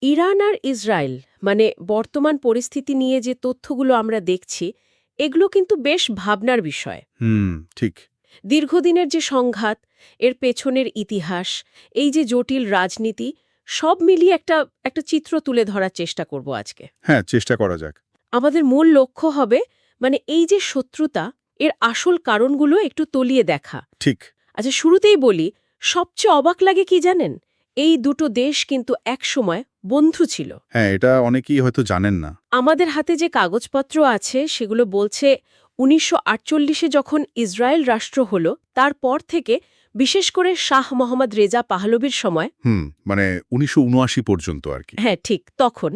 Iran আর Israel মানে বর্তমান পরিস্থিতি নিয়ে যে তথ্যগুলো আমরা দেখছি এগুলো কিন্তু বেশ ভাবনার বিষয়। ঠিক। দীর্ঘদিনের যে সংঘাত, এর পেছনের ইতিহাস, এই যে জটিল রাজনীতি, সব মিলিয়ে একটা একটা চিত্র তুলে ধরার চেষ্টা করব আজকে। হ্যাঁ, চেষ্টা করা যাক। আমাদের মূল লক্ষ্য হবে মানে এই যে শত্রুতা, এর আসল কারণগুলো একটু তলিয়ে দেখা। ঠিক। আচ্ছা, শুরুতেই বলি, সবচেয়ে অবাক লাগে কি জানেন? এই দুটো দেশ কিন্তু একসময় বন্ধু ছিল। হ্যাঁ, এটা অনেকেই হয়তো জানেন না। আমাদের হাতে যে কাগজপত্র আছে সেগুলো বলছে ১৯৪৮-এ যখন ইসরায়েল রাষ্ট্র হল তারপর থেকে, বিশেষ করে শাহ মোহাম্মদ রেজা পাহলবির সময়, মানে ১৯৭৯ পর্যন্ত আর কি। হ্যাঁ ঠিক তখন,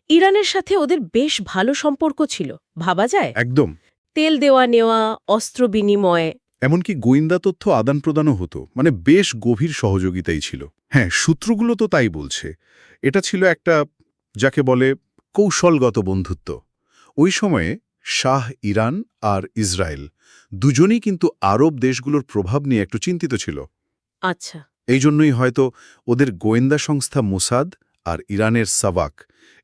ইরানের সাথে ওদের বেশ ভালো সম্পর্ক ছিল, ভাবা যায়। একদম। তেল দেওয়া নেওয়া, অস্ত্র বিনিময়। এমনকি গোয়েন্দা তথ্য আদান-প্রদানও হতো, মানে বেশ গভীর সহযোগিতাই ছিল। হ্যাঁ, সূত্রগুলো তো তাই বলছে। এটা ছিল একটা, যাকে বলে, কৌশলগত বন্ধুত্ব। ওই সময়ে শাহ ইরান আর ইসরায়েল দুজনেই কিন্তু আরব দেশগুলোর প্রভাব নিয়ে একটু চিন্তিত ছিল। আচ্ছা। এই জন্যই হয়তো ওদের গোয়েন্দা সংস্থা মোসাদ আর ইরানের সাওয়াক,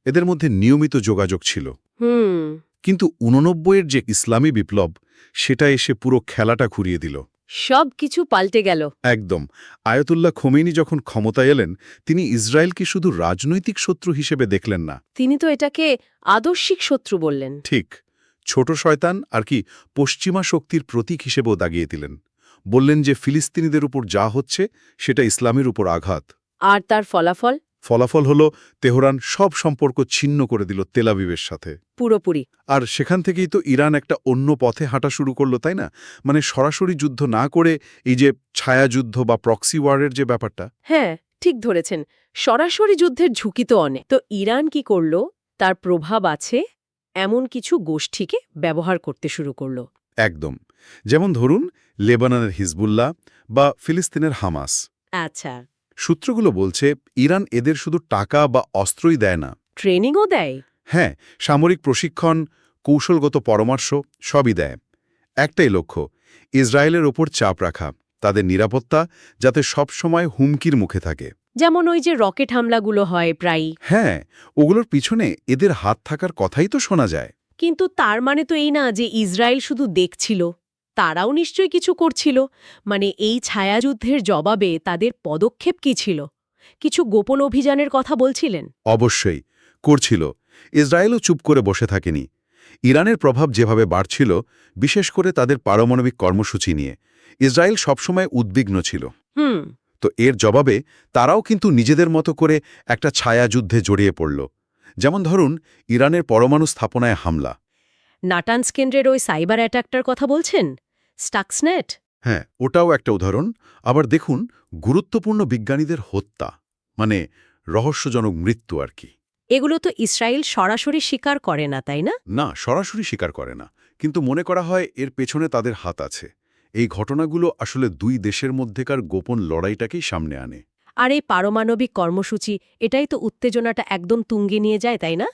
এদের মধ্যে নিয়মিত যোগাযোগ ছিল। হুম। কিন্তু ৮৯-এর যে ইসলামী বিপ্লব, সেটা এসে পুরো খেলাটা ঘুরিয়ে দিল। সব কিছু পাল্টে গেল। একদম। আয়াতুল্লাহ খোমেনি যখন ক্ষমতায় এলেন, তিনি ইসরায়েলকে শুধু রাজনৈতিক শত্রু হিসেবে দেখলেন না। তিনি তো এটাকে আদর্শিক শত্রু বললেন। ঠিক। ছোট শয়তান আর কি পশ্চিমা শক্তির প্রতীক হিসেবেও দাগিয়ে দিলেন। বললেন যে ফিলিস্তিনিদের উপর যা হচ্ছে সেটা ইসলামের উপর আঘাত। আর তার ফলাফল? ফলাফল হলো তেহরান সব সম্পর্ক ছিন্ন করে দিল তেল আবিবের সাথে। পুরোপুরি। আর সেখান থেকেই তো ইরান একটা অন্য পথে হাঁটা শুরু করলো, তাই না? মানে সরাসরি যুদ্ধ না করে এই যে ছায়াযুদ্ধ বা প্রক্সি ওয়ারের যে ব্যাপারটা। হ্যাঁ, ঠিক ধরেছেন। সরাসরি যুদ্ধের ঝুঁকি তো অনেক। তো ইরান কি করল? তার প্রভাব আছে এমন কিছু গোষ্ঠীকে ব্যবহার করতে শুরু করল। একদম। যেমন ধরুন লেবাননের হিজবুল্লাহ বা ফিলিস্তিনের হামাস। আচ্ছা। সূত্রগুলো বলছে ইরান এদের শুধু টাকা বা অস্ত্রই দেয় না। ট্রেনিংও দেয়? হ্যাঁ, সামরিক প্রশিক্ষণ, কৌশলগত পরামর্শ সবই দেয়। একটাই লক্ষ্য, ইসরায়েলের ওপর চাপ রাখা, তাদের নিরাপত্তা যাতে সবসময় হুমকির মুখে থাকে। যেমন ওই যে রকেট হামলাগুলো হয় প্রায়ই। হ্যাঁ, ওগুলোর পিছনে এদের হাত থাকার কথাই তো শোনা যায়। কিন্তু তার মানে তো এই না যে ইসরায়েল শুধু দেখছিল। তারাও নিশ্চয়ই কিছু করছিল। মানে এই ছায়াযুদ্ধের জবাবে তাদের পদক্ষেপ কি ছিল? কিছু গোপন অভিযানের কথা বলছিলেন? অবশ্যই করছিল। ইসরায়েলও চুপ করে বসে থাকেনি। ইরানের প্রভাব যেভাবে বাড়ছিল, বিশেষ করে তাদের পারমাণবিক কর্মসূচি নিয়ে, ইসরায়েল সবসময় উদ্বিগ্ন ছিল। হুম। তো এর জবাবে তারাও কিন্তু নিজেদের মতো করে একটা ছায়াযুদ্ধে জড়িয়ে পড়ল। যেমন ধরুন ইরানের পরমাণু স্থাপনায় হামলা। নাটানস কেন্দ্রের ওই সাইবার অ্যাটাকটার কথা বলছেন? স্টাক্সনেট? হ্যাঁ, ওটাও একটা উদাহরণ। আবার দেখুন গুরুত্বপূর্ণ বিজ্ঞানীদের হত্যা, মানে রহস্যজনক মৃত্যু আর কি। এগুলো তো ইসরায়েল সরাসরি স্বীকার করে না, তাই না? না, সরাসরি স্বীকার করে না, কিন্তু মনে করা হয় এর পেছনে তাদের হাত আছে। এই ঘটনাগুলো আসলে দুই দেশের মধ্যেকার গোপন লড়াইটাকেই সামনে আনে। আর এই পারমাণবিক কর্মসূচি, এটাই তো উত্তেজনাটা একদম তুঙ্গে নিয়ে যায়, তাই না?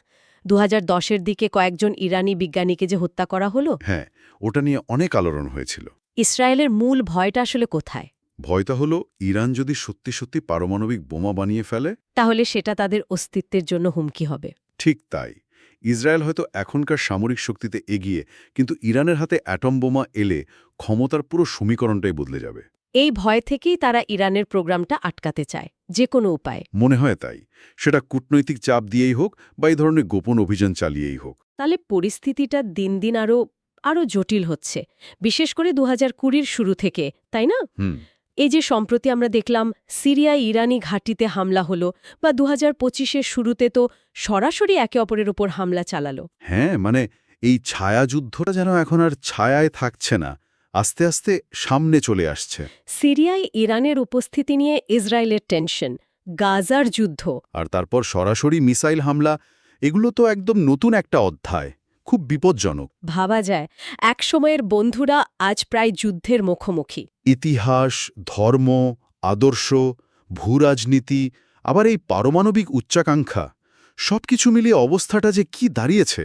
২০১০-এর দিকে কয়েকজন ইরানি বিজ্ঞানীকে যে হত্যা করা হলো। হ্যাঁ, ওটা নিয়ে অনেক আলোড়ন হয়েছিল। ইসরায়েলের মূল ভয়টা আসলে কোথায়? ভয়টা হলো ইরান যদি সত্যি সত্যি পারমাণবিক বোমা বানিয়ে ফেলে। তাহলে সেটা তাদের অস্তিত্বের জন্য হুমকি হবে। ঠিক তাই। ইসরায়েল হয়তো এখনকার সামরিক শক্তিতে এগিয়ে, কিন্তু ইরানের হাতে অ্যাটম বোমা এলে ক্ষমতার পুরো সমীকরণটাই বদলে যাবে। এই ভয় থেকেই তারা ইরানের প্রোগ্রামটা আটকাতে চায়, যে কোনো উপায়। মনে হয় তাই। সেটা কূটনৈতিক চাপ দিয়েই হোক বা এই ধরনের গোপন অভিযান চালিয়েই হোক। তাহলে পরিস্থিতিটা দিন দিন আরও জটিল হচ্ছে, বিশেষ করে ২০২০-র শুরু থেকে, তাই না? হুম। এই যে সম্প্রতি আমরা দেখলাম সিরিয়ায় ইরানি ঘাঁটিতে হামলা হলো, বা ২০২৫-এর শুরুতে তো সরাসরি একে অপরের উপর হামলা চালালো। হ্যাঁ, মানে এই ছায়াযুদ্ধটা যেন এখন আর ছায়ায় থাকছে না, আস্তে আস্তে সামনে চলে আসছে। সিরিয়ায় ইরানের উপস্থিতি নিয়ে ইসরায়েলের টেনশন, গাজার যুদ্ধ। আর তারপর সরাসরি মিসাইল হামলা, এগুলো তো একদম নতুন একটা অধ্যায়, খুব বিপজ্জনক। ভাবা যায় একসময়ের বন্ধুরা আজ প্রায় যুদ্ধের মুখোমুখি। ইতিহাস, ধর্ম, আদর্শ, ভূরাজনীতি, আবার এই পারমাণবিক উচ্চাকাঙ্ক্ষা, সবকিছু মিলিয়ে অবস্থাটা যে কি দাঁড়িয়েছে,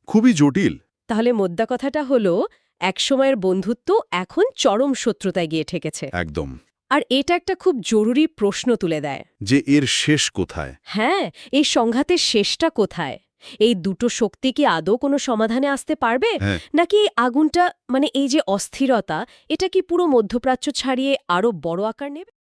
খুবই জটিল। তাহলে মোদ্দা কথাটা হলো, একসময়ের বন্ধুত্ব এখন চরম শত্রুতায় গিয়ে ঠেকেছে। একদম। আর এটা একটা খুব জরুরি প্রশ্ন তুলে দেয়। যে এর শেষ কোথায়? হ্যাঁ, এই সংঘাতের শেষটা কোথায়? এই দুটো শক্তি কি আদৌ কোনো সমাধানে আসতে পারবে? হ্যাঁ। নাকি এই আগুনটা এই যে অস্থিরতা, এটা কি পুরো মধ্যপ্রাচ্য ছাড়িয়ে আরো বড় আকার নেবে?